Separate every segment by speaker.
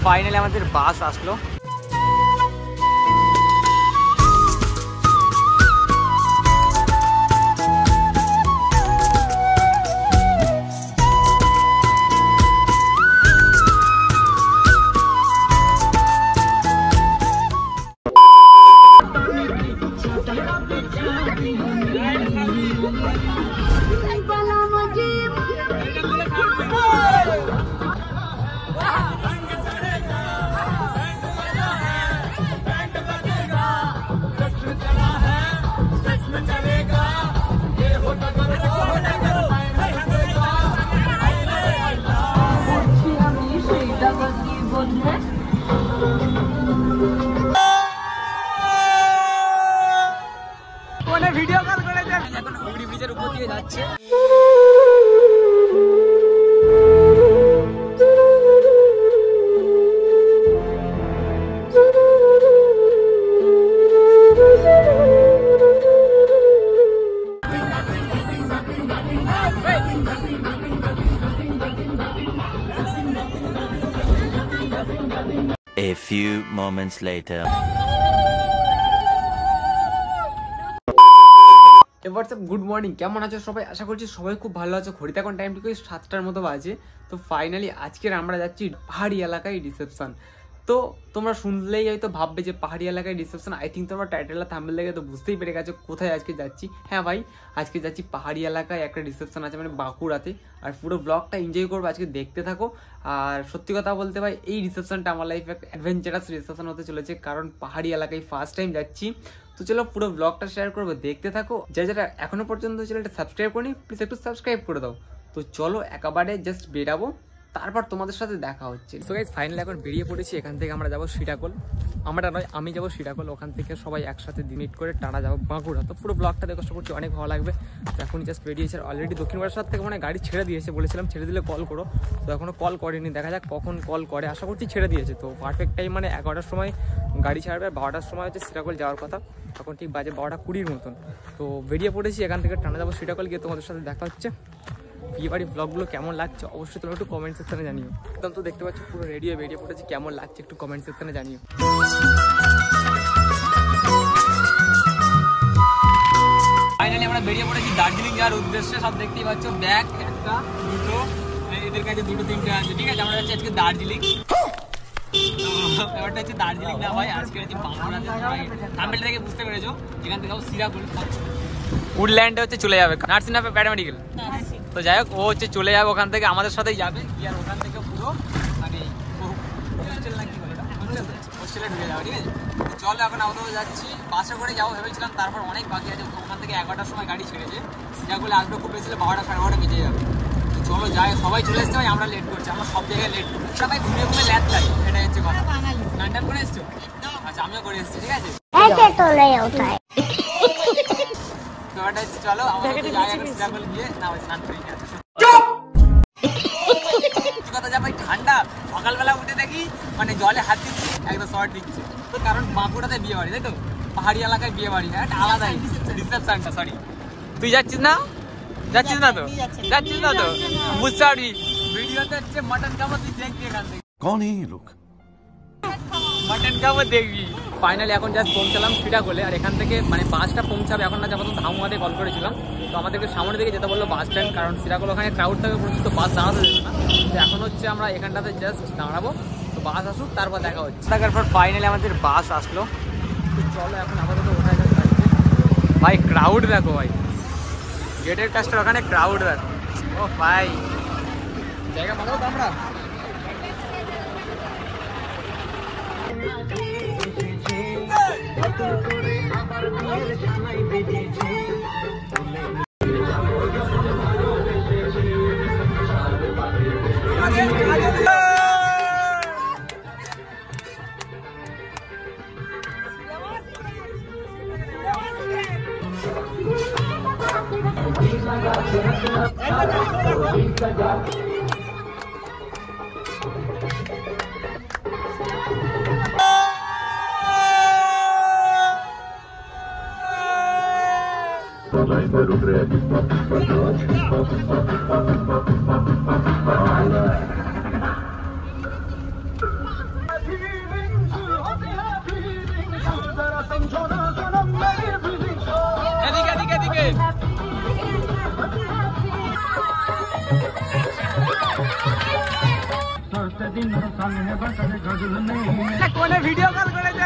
Speaker 1: Finally আমাদের বাস আসলো। Video call করে এখন হুগলি ব্রিজের উপর দিয়ে যাচ্ছে।
Speaker 2: A few moments later.
Speaker 1: WhatsApp, good morning, কেমন আছো সবাই? আশা করছি সবাই খুব ভালো আছো। ঘড়িতে এখন টাইম ঠিক 7টার মতো বাজে। তো ফাইনালি আজকের আমরা যাচ্ছি পাহাড়ি এলাকায় রিসেপশন। তো তোমরা শুনলেই হয়তো ভাববে যে পাহাড়ি এলাকায় রিসেপশন। আই থিঙ্ক তোমরা টাইটেল আর থাম্বনেল দেখে তো বুঝতেই পেরে গেছো কোথায় আজকে যাচ্ছি। হ্যাঁ ভাই, আজকে যাচ্ছি পাহাড়ি এলাকায়, একটা রিসেপশন আছে মানে বাঁকুড়াতে। আর পুরো ব্লগটা এনজয় করবো, আজকে দেখতে থাকো। আর সত্যি কথা বলতে ভাই, এই রিসেপশনটা আমার লাইফে একটা অ্যাডভেঞ্চারাস রিসেপশন হতে চলেছে, কারণ পাহাড়ি এলাকায় ফার্স্ট টাইম যাচ্ছি। তো চলো পুরো ব্লগটা শেয়ার করবো, দেখতে থাকো। যারা এখনো পর্যন্ত চ্যানেলটা সাবস্ক্রাইব করিনি, প্লিজ একটু সাবস্ক্রাইব করে দাও। তো চলো একেবারে জাস্ট বেরাবো, তারপর তোমাদের সাথে দেখা হচ্ছে। তো গাইস ফাইনালি এখন বেরিয়ে পড়েছি। এখান থেকে আমরা যাবো শ্রীরাকল। আমরা নয়, আমি যাবো শ্রীরাকল। ওখান থেকে সবাই একসাথে দিমিট করে টানা যাবো বাঁকুড়া। তো পুরো ব্লগটা দেখতে করছি, অনেক ভালো লাগবে। তো এখন জাস্ট বেরিয়েছে। অলরেডি দক্ষিণ বারাসাত থেকে মানে গাড়ি ছেড়ে দিয়েছে, বলেছিলাম ছেড়ে দিলে কল করো। তো এখনো কল করেনি, দেখা যাক কখন কল করে। আশা করছি ছেড়ে দিয়েছে। তো পারফেক্ট টাইম মানে 11টার সময় গাড়ি ছাড়বে, 12টার সময় হচ্ছে শ্রীরাকল যাওয়ার কথা। তখন ঠিক বাজে 12:20 মতন। তো বেরিয়ে পড়েছি, এখান থেকে টানা যাবো শ্রীরাকল। গিয়ে তোমাদের সাথে দেখা হচ্ছে। বিয়ে বাড়ি ব্লগগুলো কেমন লাগছে অবশ্যই তোমরা একটু কমেন্ট সেকশনে জানিও। একদম তো দেখতে পাচ্ছ পুরো রেডি হয়ে বেরিয়ে পড়েছি, কেমন লাগছে একটু কমেন্ট সেকশনে জানিও। ফাইনালি আমরা বেরিয়ে পড়েছি দার্জিলিং যাওয়ার উদ্দেশ্যে। সব দেখতেই পাচ্ছ, ব্যাগ একটা দুটো, এদের কাছে দুটো তিনটে আছে। ঠিক আছে, আমরা যাচ্ছি আজকে দার্জিলিং। ব্যাপারটা হচ্ছে দার্জিলিং না ভাই, আজকে হচ্ছে বাঁকুড়াতে। থাম্বনেল থেকে বুঝতে পেরেছো, এখান থেকে শ্রীরাকল উডল্যান্ডে হচ্ছে চলে যাবে, নার্সিং হবে প্যারামেডিক্যাল। তো যাই হোক, ও হচ্ছে চলে যাবে ওখান থেকে, আমাদের সাথেই যাবে। আর ওখান থেকে পুরো মানে হোস্টেল না কি বলে হোস্টেলে ঢুকে যাবে। ঠিক আছে, চলো এখন আপাতত যাচ্ছি। বাসে করে যাবো ভেবেছিলাম, তারপর অনেক বাকি আছে। ওখান থেকে 11টার সময় গাড়ি ছেড়েছে, শ্রীরাকলে আসবে খুব বেশি 12টা 12:30 বেজে যাবে। তো চলো যাই, সবাই চলে এসছে ভাই, আমরা লেট করছি। আমরা সব জায়গায় লেট করছি, সবাই ঘুরে ঘুরে ল্যাদ খাই। এটা হচ্ছে কথা। স্নান টান করে এসছো? আচ্ছা, আমিও করে এসেছি। ঠিক আছে, চলো আমাদের যাই এখন শ্রীরাকল গিয়ে। না ভাই, স্নান করি না, কথা যা ভাই ঠান্ডা। সকালবেলা উঠে দেখি মানে জলে হাত দিচ্ছি, একদম শর্ট দিচ্ছে। তো কারণ বাঁকুড়াতে বিয়ে বাড়ি, তাই তো? পাহাড়ি এলাকায় বিয়ে বাড়ি, হ্যাঁ আলাদাই রিসেপশনটা। সরি, তুই যাচ্ছিস না? যাচ্ছিস না তো? যাচ্ছিস না তো? বুঝতে পারবি ভিডিওতে হচ্ছে মটন কাবাব, তুই দেখবি এখান থেকে।
Speaker 2: कौन है ये लोग?
Speaker 1: মটন কাবাব দেখবি। ফাইনালি এখন জাস্ট পৌঁছালাম শ্রীরাকলে। আর এখান থেকে মানে বাসটা পৌঁছাবে এখন না, যখন ধামুয়াতে কল করেছিলাম। তো আমাদেরকে সামনে দিকে যেতে বললো বাস স্ট্যান্ড, কারণ শ্রীরাকল ওখানে ক্রাউড থাকে প্রচুর, তো বাস দাঁড়াতে দেবে না। তো এখন হচ্ছে আমরা এখানটাতে জাস্ট দাঁড়াবো, তো বাস আসুক তারপর দেখা হচ্ছে। দেখার পর ফাইনালি আমাদের বাস আসলো। তো চলো এখন আপাতত ওঠায় যাচ্ছে। ভাই ক্রাউড দেখো ভাই, গেটের কাজটার ওখানে ক্রাউড দেখো। ও ভাই, জায়গা পাবো তো আমরা? কোনে ভিডিও কল করেছে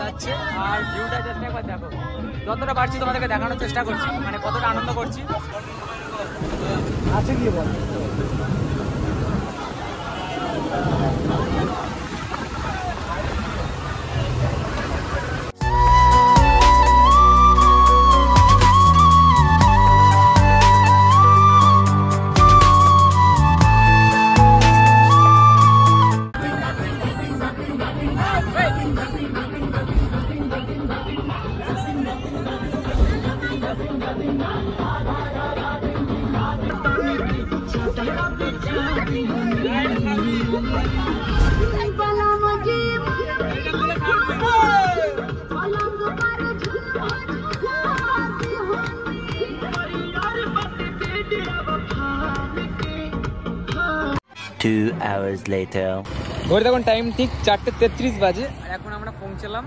Speaker 1: যাচ্ছে আর ভিউটা জাস্ট একবার দেখো, যতটা পারছি তোমাদেরকে দেখানোর চেষ্টা করছি, মানে কতটা আনন্দ করছি। আছে কি বল
Speaker 2: Two hours later.
Speaker 1: ঘড়ি তখন টাইম ঠিক 4:33 বাজে আর এখন আমরা পৌঁছলাম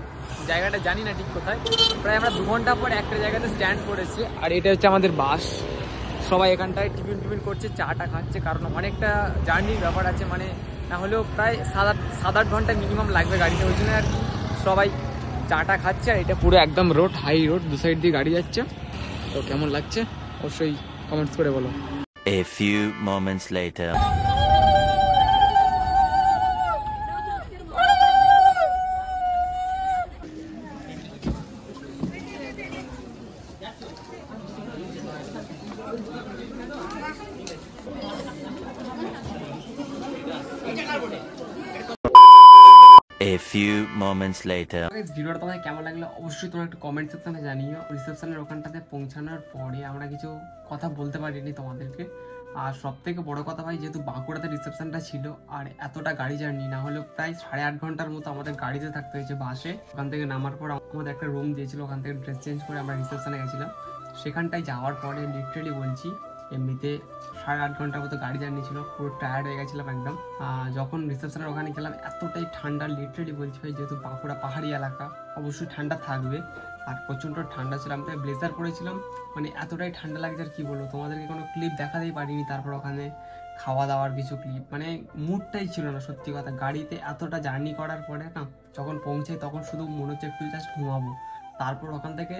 Speaker 1: জায়গাটা জানি না ঠিক কোথায়, প্রায় আমরা 2 ঘন্টা পর একটা জায়গাতে স্ট্যান্ড করেছি। আর এটা হচ্ছে আমাদের বাস, সবাই এখানটায় টিফিন করছে, চাটা খাচ্ছে, কারণ অনেকটা জার্নির ব্যাপার আছে, মানে না হলেও প্রায় 7-8 ঘন্টা মিনিমাম লাগবে গাড়িতে, ওই জন্য আর কি সবাই চাটা খাচ্ছে। আর এটা পুরো একদম রোড, হাই রোড, 2 সাইড দিয়ে গাড়ি যাচ্ছে। তো কেমন লাগছে অবশ্যই কমেন্টস করে বলো।
Speaker 2: A few moments later. A few moments later.
Speaker 1: ভিডিওটা তোমাদের কেমন লাগলো অবশ্যই তোমরা একটু কমেন্ট সেকশনে জানিও। রিসেপশনের ওখানটাতে পৌঁছানোর পরে আমরা কিছু কথা বলতে পারিনি তোমাদেরকে। আর সব থেকে বড় কথা ভাই, যেহেতু বাঁকুড়াতে রিসেপশনটা ছিল আর এতটা গাড়ি জার্নি, না হলেও প্রায় 8.5 ঘন্টার মতো আমাদের গাড়িতে থাকতে হয়েছে বাসে। ওখান থেকে নামার পর আমাদের একটা রুম দিয়েছিল, ওখান থেকে ড্রেস চেঞ্জ করে আমরা রিসেপশনে গেছিলাম। সেখানটায় যাওয়ার পরে লিটারেলি বলছি এমনিতে 8.5 ঘন্টার মতো গাড়ি জার্নি ছিল, পুরো টায়ার্ড হয়ে গেছিলাম একদম। যখন রিসেপশনের ওখানে গেলাম এতটাই ঠান্ডা, লিটারেলি বলছি ভাই, যেহেতু বাঁকুড়া পাহাড়ি এলাকা অবশ্যই ঠান্ডা থাকবে, আর প্রচণ্ড ঠান্ডা ছিল। আমরা ব্লেজার পরেছিলাম, মানে এতটাই ঠান্ডা লাগছে আর কি বলবো তোমাদেরকে, কোনো ক্লিপ দেখাতেই পারিনি। তারপর ওখানে খাওয়া দাওয়ার কিছু ক্লিপ, মানে মুডটাই ছিল না সত্যি কথা। গাড়িতে এতটা জার্নি করার পরে না, যখন পৌঁছাই তখন শুধু মনে হচ্ছে একটু জাস্ট ঘুমাবো। তারপর ওখান থেকে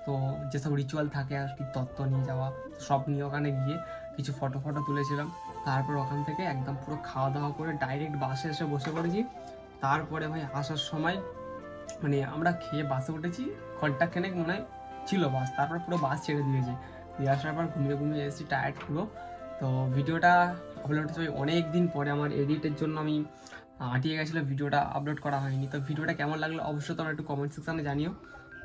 Speaker 1: তো যেসব রিচুয়াল থাকে আর কি, তত্ত্ব নিয়ে যাওয়া, সব নিয়ে ওখানে গিয়ে কিছু ফটো তুলেছিলাম। তারপর ওখান থেকে একদম পুরো খাওয়া দাওয়া করে ডাইরেক্ট বাসে এসে বসে পড়েছি। তারপরে ভাই আসার সময় মানে আমরা খেয়ে বাসে উঠেছি, ঘন্টাখানেক মনে হয় ছিল বাস, তারপর পুরো বাস ছেড়ে দিয়েছে। দিয়ে আসার পর ঘুমিয়ে এসেছি টায়ার্ড পুরো। তো ভিডিওটা আপলোড হচ্ছে অনেক দিন পরে, আমার এডিটের জন্য আমি আটিয়ে গেছিলো, ভিডিওটা আপলোড করা হয়নি। তো ভিডিওটা কেমন লাগলো অবশ্যই তোমরা একটু কমেন্ট সেকশনে জানিও।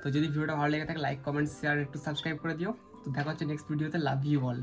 Speaker 1: তো যদি ভিডিওটা ভালো লেগে থাকে লাইক, কমেন্ট, শেয়ার, একটু সাবস্ক্রাইব করে দিও। তো দেখা হচ্ছে নেক্সট ভিডিওতে। Love you all.